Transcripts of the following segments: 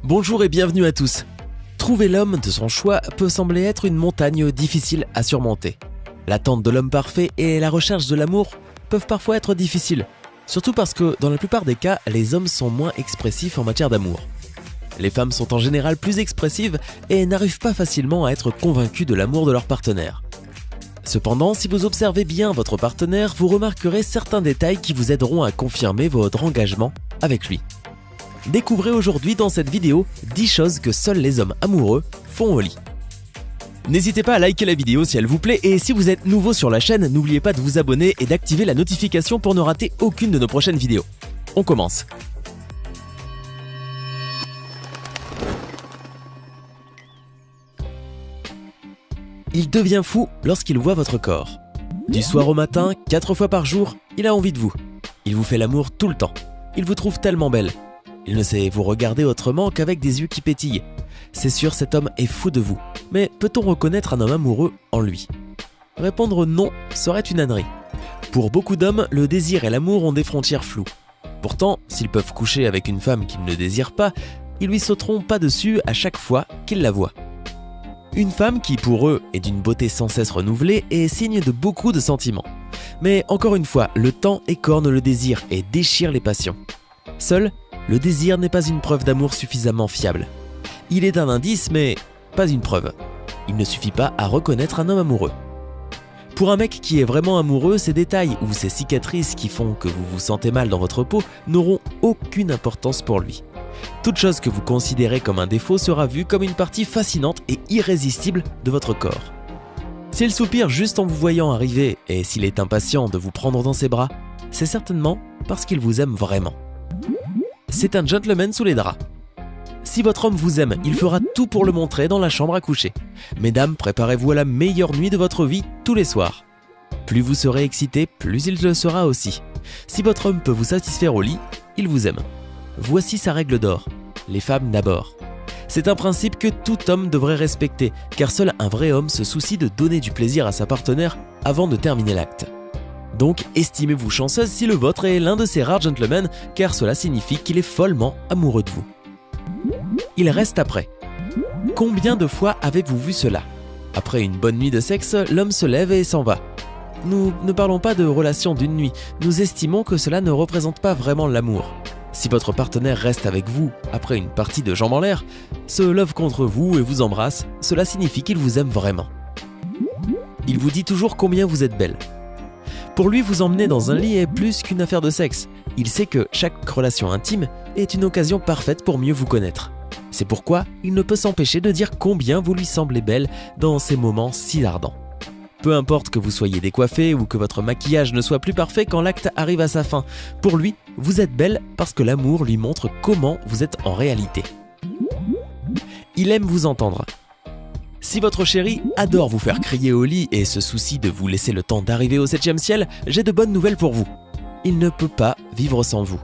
Bonjour et bienvenue à tous. Trouver l'homme de son choix peut sembler être une montagne difficile à surmonter. L'attente de l'homme parfait et la recherche de l'amour peuvent parfois être difficiles, surtout parce que dans la plupart des cas, les hommes sont moins expressifs en matière d'amour. Les femmes sont en général plus expressives et n'arrivent pas facilement à être convaincues de l'amour de leur partenaire. Cependant, si vous observez bien votre partenaire, vous remarquerez certains détails qui vous aideront à confirmer votre engagement avec lui. Découvrez aujourd'hui dans cette vidéo 10 choses que seuls les hommes amoureux font au lit. N'hésitez pas à liker la vidéo si elle vous plaît et si vous êtes nouveau sur la chaîne, n'oubliez pas de vous abonner et d'activer la notification pour ne rater aucune de nos prochaines vidéos. On commence. Il devient fou lorsqu'il voit votre corps. Du soir au matin, 4 fois par jour, il a envie de vous. Il vous fait l'amour tout le temps. Il vous trouve tellement belle. Il ne sait vous regarder autrement qu'avec des yeux qui pétillent. C'est sûr, cet homme est fou de vous. Mais peut-on reconnaître un homme amoureux en lui? Répondre non serait une ânerie. Pour beaucoup d'hommes, le désir et l'amour ont des frontières floues. Pourtant, s'ils peuvent coucher avec une femme qu'ils ne désirent pas, ils lui sauteront pas dessus à chaque fois qu'ils la voient. Une femme qui, pour eux, est d'une beauté sans cesse renouvelée est signe de beaucoup de sentiments. Mais encore une fois, le temps écorne le désir et déchire les passions. Seul, le désir n'est pas une preuve d'amour suffisamment fiable. Il est un indice, mais pas une preuve. Il ne suffit pas à reconnaître un homme amoureux. Pour un mec qui est vraiment amoureux, ces détails ou ces cicatrices qui font que vous vous sentez mal dans votre peau n'auront aucune importance pour lui. Toute chose que vous considérez comme un défaut sera vue comme une partie fascinante et irrésistible de votre corps. S'il soupire juste en vous voyant arriver et s'il est impatient de vous prendre dans ses bras, c'est certainement parce qu'il vous aime vraiment. C'est un gentleman sous les draps. Si votre homme vous aime, il fera tout pour le montrer dans la chambre à coucher. Mesdames, préparez-vous à la meilleure nuit de votre vie tous les soirs. Plus vous serez excité, plus il le sera aussi. Si votre homme peut vous satisfaire au lit, il vous aime. Voici sa règle d'or. Les femmes d'abord. C'est un principe que tout homme devrait respecter, car seul un vrai homme se soucie de donner du plaisir à sa partenaire avant de terminer l'acte. Donc, estimez-vous chanceuse si le vôtre est l'un de ces rares gentlemen, car cela signifie qu'il est follement amoureux de vous. Il reste après. Combien de fois avez-vous vu cela? Après une bonne nuit de sexe, l'homme se lève et s'en va. Nous ne parlons pas de relation d'une nuit, nous estimons que cela ne représente pas vraiment l'amour. Si votre partenaire reste avec vous après une partie de jambes en l'air, se lève contre vous et vous embrasse, cela signifie qu'il vous aime vraiment. Il vous dit toujours combien vous êtes belle. Pour lui, vous emmener dans un lit est plus qu'une affaire de sexe. Il sait que chaque relation intime est une occasion parfaite pour mieux vous connaître. C'est pourquoi il ne peut s'empêcher de dire combien vous lui semblez belle dans ces moments si ardents. Peu importe que vous soyez décoiffé ou que votre maquillage ne soit plus parfait quand l'acte arrive à sa fin, pour lui, vous êtes belle parce que l'amour lui montre comment vous êtes en réalité. Il aime vous entendre. Si votre chéri adore vous faire crier au lit et se soucie de vous laisser le temps d'arriver au 7e ciel, j'ai de bonnes nouvelles pour vous. Il ne peut pas vivre sans vous.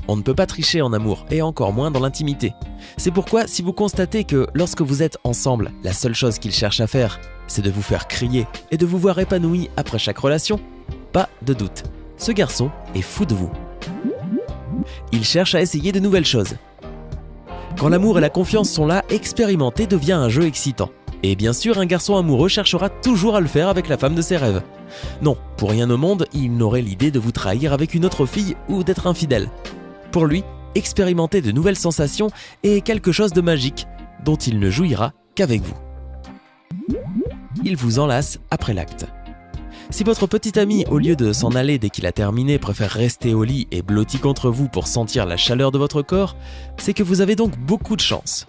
On ne peut pas tricher en amour et encore moins dans l'intimité. C'est pourquoi si vous constatez que lorsque vous êtes ensemble, la seule chose qu'il cherche à faire, c'est de vous faire crier et de vous voir épanoui après chaque relation, pas de doute, ce garçon est fou de vous. Il cherche à essayer de nouvelles choses. Quand l'amour et la confiance sont là, expérimenter devient un jeu excitant. Et bien sûr, un garçon amoureux cherchera toujours à le faire avec la femme de ses rêves. Non, pour rien au monde, il n'aurait l'idée de vous trahir avec une autre fille ou d'être infidèle. Pour lui, expérimenter de nouvelles sensations est quelque chose de magique, dont il ne jouira qu'avec vous. Il vous enlace après l'acte. Si votre petit ami, au lieu de s'en aller dès qu'il a terminé, préfère rester au lit et blotti contre vous pour sentir la chaleur de votre corps, c'est que vous avez donc beaucoup de chance.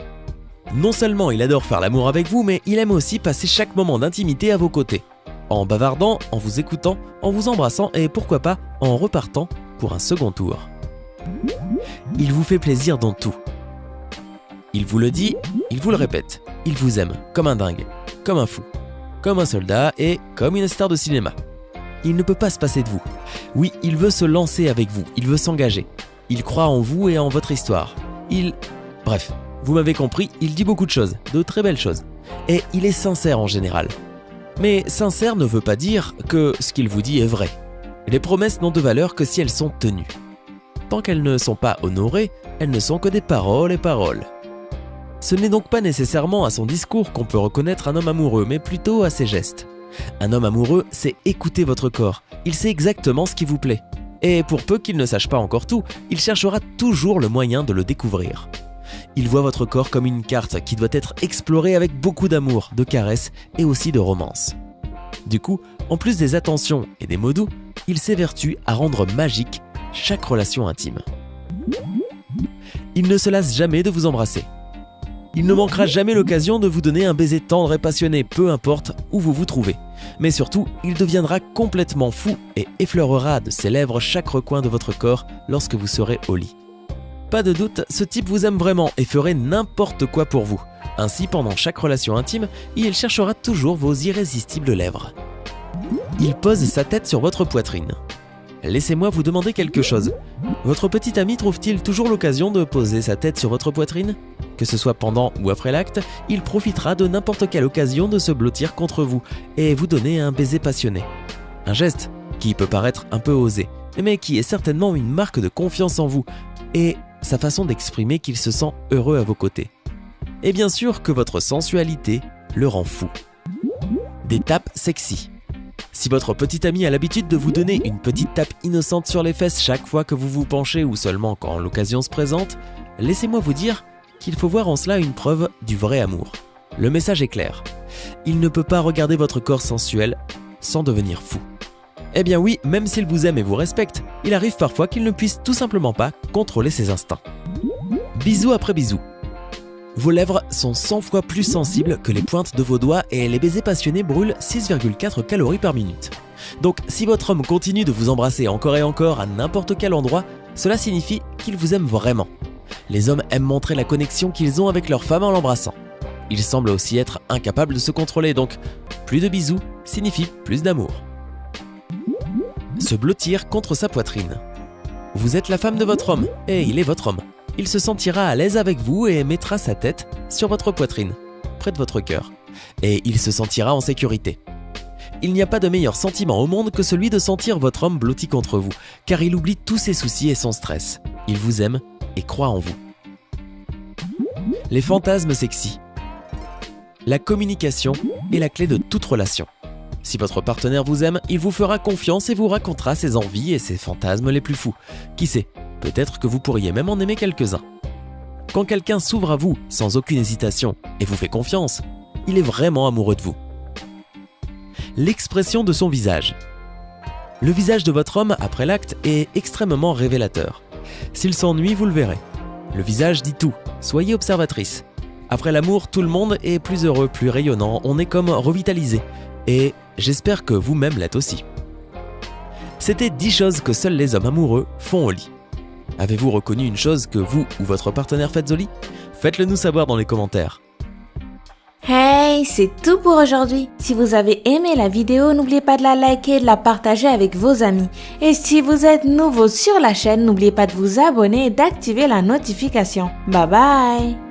Non seulement il adore faire l'amour avec vous, mais il aime aussi passer chaque moment d'intimité à vos côtés, en bavardant, en vous écoutant, en vous embrassant et pourquoi pas en repartant pour un second tour. Il vous fait plaisir dans tout. Il vous le dit, il vous le répète, il vous aime comme un dingue, comme un fou, comme un soldat et comme une star de cinéma. Il ne peut pas se passer de vous. Oui, il veut se lancer avec vous, il veut s'engager. Il croit en vous et en votre histoire. Bref, vous m'avez compris, il dit beaucoup de choses, de très belles choses. Et il est sincère en général. Mais sincère ne veut pas dire que ce qu'il vous dit est vrai. Les promesses n'ont de valeur que si elles sont tenues. Tant qu'elles ne sont pas honorées, elles ne sont que des paroles et paroles. Ce n'est donc pas nécessairement à son discours qu'on peut reconnaître un homme amoureux, mais plutôt à ses gestes. Un homme amoureux sait écouter votre corps, il sait exactement ce qui vous plaît. Et pour peu qu'il ne sache pas encore tout, il cherchera toujours le moyen de le découvrir. Il voit votre corps comme une carte qui doit être explorée avec beaucoup d'amour, de caresses et aussi de romance. Du coup, en plus des attentions et des mots doux, il s'évertue à rendre magique chaque relation intime. Il ne se lasse jamais de vous embrasser. Il ne manquera jamais l'occasion de vous donner un baiser tendre et passionné, peu importe où vous vous trouvez. Mais surtout, il deviendra complètement fou et effleurera de ses lèvres chaque recoin de votre corps lorsque vous serez au lit. Pas de doute, ce type vous aime vraiment et ferait n'importe quoi pour vous. Ainsi, pendant chaque relation intime, il cherchera toujours vos irrésistibles lèvres. Il pose sa tête sur votre poitrine. Laissez-moi vous demander quelque chose. Votre petit ami trouve-t-il toujours l'occasion de poser sa tête sur votre poitrine ? Que ce soit pendant ou après l'acte, il profitera de n'importe quelle occasion de se blottir contre vous et vous donner un baiser passionné. Un geste qui peut paraître un peu osé, mais qui est certainement une marque de confiance en vous et sa façon d'exprimer qu'il se sent heureux à vos côtés. Et bien sûr que votre sensualité le rend fou. Des tapes sexy. Si votre petit ami a l'habitude de vous donner une petite tape innocente sur les fesses chaque fois que vous vous penchez ou seulement quand l'occasion se présente, laissez-moi vous dire qu'il faut voir en cela une preuve du vrai amour. Le message est clair. Il ne peut pas regarder votre corps sensuel sans devenir fou. Eh bien oui, même s'il vous aime et vous respecte, il arrive parfois qu'il ne puisse tout simplement pas contrôler ses instincts. Bisous après bisous. Vos lèvres sont 100 fois plus sensibles que les pointes de vos doigts et les baisers passionnés brûlent 6,4 calories par minute. Donc si votre homme continue de vous embrasser encore et encore à n'importe quel endroit, cela signifie qu'il vous aime vraiment. Les hommes aiment montrer la connexion qu'ils ont avec leur femme en l'embrassant. Ils semblent aussi être incapables de se contrôler, donc plus de bisous signifie plus d'amour. Se blottir contre sa poitrine. Vous êtes la femme de votre homme et il est votre homme. Il se sentira à l'aise avec vous et mettra sa tête sur votre poitrine, près de votre cœur. Et il se sentira en sécurité. Il n'y a pas de meilleur sentiment au monde que celui de sentir votre homme blotti contre vous, car il oublie tous ses soucis et son stress. Il vous aime et croit en vous. Les fantasmes sexy. La communication est la clé de toute relation. Si votre partenaire vous aime, il vous fera confiance et vous racontera ses envies et ses fantasmes les plus fous. Qui sait ? Peut-être que vous pourriez même en aimer quelques-uns. Quand quelqu'un s'ouvre à vous sans aucune hésitation et vous fait confiance, il est vraiment amoureux de vous. L'expression de son visage. Le visage de votre homme après l'acte est extrêmement révélateur. S'il s'ennuie, vous le verrez. Le visage dit tout, soyez observatrice. Après l'amour, tout le monde est plus heureux, plus rayonnant, on est comme revitalisé. Et j'espère que vous-même l'êtes aussi. C'était 10 choses que seuls les hommes amoureux font au lit. Avez-vous reconnu une chose que vous ou votre partenaire faites au lit ? Faites-le nous savoir dans les commentaires. Hey, c'est tout pour aujourd'hui. Si vous avez aimé la vidéo, n'oubliez pas de la liker et de la partager avec vos amis. Et si vous êtes nouveau sur la chaîne, n'oubliez pas de vous abonner et d'activer la notification. Bye bye!